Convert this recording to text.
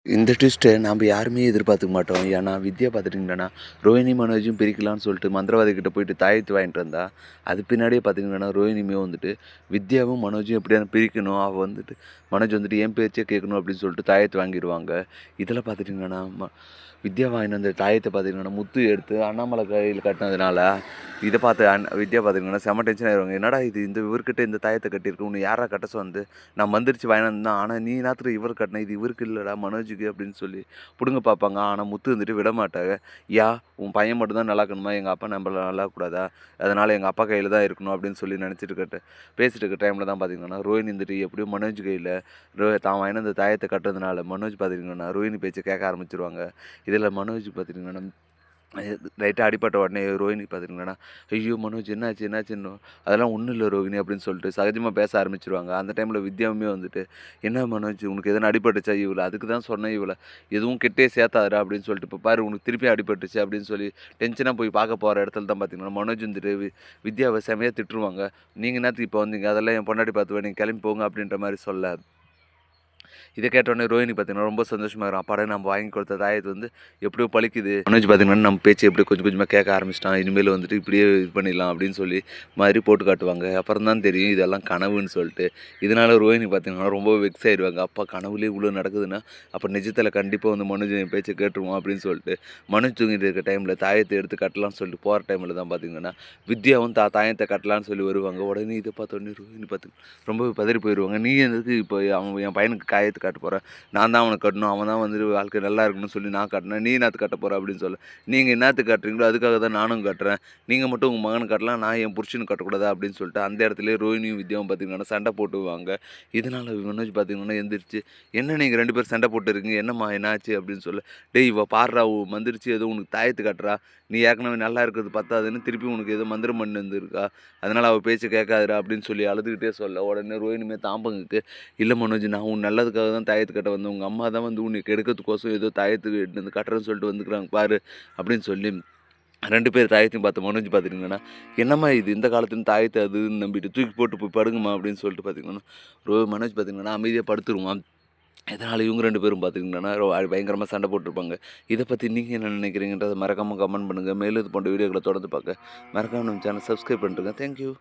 இந்த ட்விஸ்ட்டை நம்ம யாருமே எதிர்பார்த்துக்க மாட்டோம். ஏன்னா, வித்யா பார்த்துட்டீங்கன்னா, ரோஹிணி, மனோஜையும் பிரிக்கலான்னு சொல்லிட்டு மந்திரவாதிகிட்ட போயிட்டு தாயத்து வாங்கிட்டு வந்தா, அது பின்னாடியே பார்த்தீங்கன்னா, ரோஹிணியுமே வந்துட்டு வித்யாவும், மனோஜையும் எப்படியாவது பிரிக்கணும். அவ வந்துட்டு மனோஜ் வந்துட்டு என் பேச்சே கேட்கணும் அப்படின்னு சொல்லிட்டு தாயத்து வாங்கிருவாங்க. இதில பார்த்துட்டீங்கன்னா, வித்யா வாங்கின அந்த தாயத்த பார்த்தீங்கன்னா, முத்து எடுத்து அண்ணாமலை கையில கட்டினதுனால, இத பார்த்து வித்யா பார்த்தீங்கன்னா செம்ம டென்ஷன் ஆயிருவாங்க. "என்னடா இது இந்த இவர்கிட்ட இந்த தாயத்த கட்டியிருக்கு. உன்ன யார்றா கட்ட சொன்னது? நான் மந்திரிச்சு வாங்கின்னு வந்தேன். ஆனா நீ என்னாத்துக்கு இவருக்கு கட்டுன? இது இவருக்கு இல்லடா மனோஜுக்கு" அப்படின்னு சொல்லி புடுங்க பார்ப்பாங்க. ஆனா முத்து வந்துட்டு விடமாட்டாங்க. "யா உன் பையன் மட்டும் தான் நல்லா இருக்கணுமா? எங்க அப்பா நம்மள நல்லா இருக்கக்கூடாதா? அதனால எங்க அப்பா கையில தான் இருக்கணும்" அப்படின்னு சொல்லி பேசிட்டு இருக்க டைம்ல தான் பார்த்தீங்கன்னா, ரோஹினி வந்துட்டு எப்படியோ மனோஜ் கையில தான் வாங்கின அந்த தாயத்த கட்டுறதுனால, மனோஜ் பார்த்தீங்கன்னா, ரோஹினி பேச்ச கேட்க ஆரம்பிச்சுருவாங்க. இதில மனோஜ் பார்த்தீங்கன்னா, லைட்டா அடிபட்ட உடனே ரோஹினி பார்த்துட்டீங்கன்னா, "ஐயோ! மனோஜ் என்னாச்சு? என்னாச்சுன்னும்." "அதெல்லாம் ஒண்ணும் இல்ல ரோகிணி" அப்படின்னு சொல்லிட்டு சகஜமா பேச ஆரம்பிச்சுருவாங்க. அந்த டைம்ல வித்யாவுமே வந்துட்டு, "என்ன மனோஜ் உனக்கு எதனா அடிபட்டுச்சா?" "அதுக்கு தான் சொன்னேன் எதுவும் கிட்டயே சேர்த்தாதடா" அப்படின்னு சொல்லிட்டு, "இப்ப பாரு உனக்கு திருப்பி அடிபட்டுருச்சு" அப்படின்னு சொல்லி டென்ஷனா போய் பார்க்க போற இடத்துல தான் பார்த்தீங்கன்னா, மனோஜ் வந்துட்டு வித்யாவ செமையா திட்டுருவாங்க. "நீங்க என்னாத்துக்கு இப்ப வந்தீங்க? அதெல்லாம் என் பொண்டாட்டி பார்த்துப்பா. நீங்க கிளம்பி போங்க" அப்படின்ற மாரி சொல்ல, இத கேட்டோனே ரோஹினி பார்த்தீங்கன்னா, ரொம்ப சந்தோஷமா இருக்கும். அப்பாடா நம்ம வாங்கி கொடுத்த தாயத்து வந்து எப்படியோ பலிக்குது. மனோஜ் பார்த்தீங்கன்னா, நம்ம பேச்ச எப்படியோ கொஞ்சம் கொஞ்சமா கேட்க ஆரம்பிச்சுட்டான். இனிமேல் வந்துட்டு இப்படியே இது பண்ணிடலாம் அப்படின்னு சொல்லி மாதிரி போட்டு காட்டுவாங்க. அப்புறம் தான் தெரியும் இதெல்லாம் கனவுன்னு சொல்லிட்டு. இதனால ரோஹினி பார்த்தீங்கன்னா, ரொம்ப வெக்ஸ் ஆயிடுவாங்க. அப்பா கனவுலயே இவ்வளோ நடக்குதுன்னா, அப்ப நிஜத்தில கண்டிப்பா வந்து மனோஜ் என் பேச்ச கேட்டுருவான் அப்படின்னு சொல்லிட்டு, மனோஜ் தூங்கிட்டு இருக்க டைம்ல தாயத்த எடுத்து கட்டலாம்னு சொல்லிட்டு போற டைம்ல தான் பார்த்தீங்கன்னா, வித்யாவும் தாயத்த கட்டலான்னு சொல்லி வருவாங்க. உடனே இத பார்த்தோனே ரோஹினி ரொம்பவே பதறி போயிருவாங்க. "நீ எதுக்கு இப்போ அவன் என் பையனுக்கு காயத்த காட்ட போற? நான் தான் அவனுக்கு கட்டணும். அவன் தான் வந்துட்டு வாழ்க்கை நல்லா இருக்கணும்னு சொல்லி நான் கட்டினேன். நீ என்னாத்துக்கு கட்ட போற?" அப்படின்னு சொல்ல. "நீங்க என்னாத்துக்கு கட்டுறீங்களோ அதுக்காக தான் நானும் கட்டுறேன். நீங்க மட்டும் உங்க மகனுக்கு கட்டலாம். நான் என் புருஷனுக்கு கட்டக்கூடாதா?" அப்படின்னு சொல்லிட்டு அந்த இடத்துலயே ரோஹினியும், வித்யாவும் பார்த்தீங்கன்னா சண்டை போட்டுவாங்க. இதனால மனோஜ் பார்த்தீங்கன்னா எந்திரிச்சு, "என்ன நீங்க 2 பேரும் சண்டை போட்டுருக்கீங்க? என்னம்மா என்னாச்சு?" அப்படின்னு சொல்ல. "டேய் இவ பார்றா மந்திரிச்சு ஏதோ உனக்கு தாயத்து காட்டுறா. நீ ஏற்கனவே நல்லா இருக்கிறது பத்தாதுன்னு திருப்பி உனக்கு ஏதோ மந்திரம் பண்ணி வந்திருக்கா. அதனால அவ பேச்ச கேட்காதடா" அப்படின்னு சொல்லி அழுதுகிட்டே சொல்ல, உடனே ரோஹினியுமே தாம்பங்குக்கு, "இல்ல மனோஜ் நான் உன் நல்லதுக்காக தான் தாயத்து கட்ட வந்தேன். உங்க அம்மா தான் வந்து உன்னை கெடுக்கிறதுக்கோசம் ஏதோ தாயத்துக்கு எடுத்துட்டு வந்து கட்டுறேன்னு சொல்லிட்டு வந்துருக்காங்க பாரு" அப்படின்னு சொல்லி 2 பேர் தாயத்தையும் பார்த்து மனோஜ் பார்த்துட்டீங்கன்னா, "என்னம்மா இது இந்த காலத்துலயும் தாயத்த அது இதுன்னு நம்பிட்டு தூக்கி போட்டு போய் படுங்கம்மா" அப்படின்னு சொல்லிட்டு பார்த்தீங்கன்னா, மனோஜ் பார்த்தீங்கன்னா அமைதியா படுத்துருவான். இதனால இவங்க 2 பேரும் பார்த்துக்கிட்டீங்கன்னா, பயங்கரமா சண்டை போட்டுருப்பாங்க. இத பத்தி நீங்க என்ன நினைக்கிறீங்கன்றத மறக்காம கமெண்ட் பண்ணுங்க. மேலும் இது போன்ற வீடியோக்கள தொடர்ந்து பார்க்க மறக்காம நம்ம சேனல் சப்ஸ்கிரைப் பண்ணிருங்க. Thank you.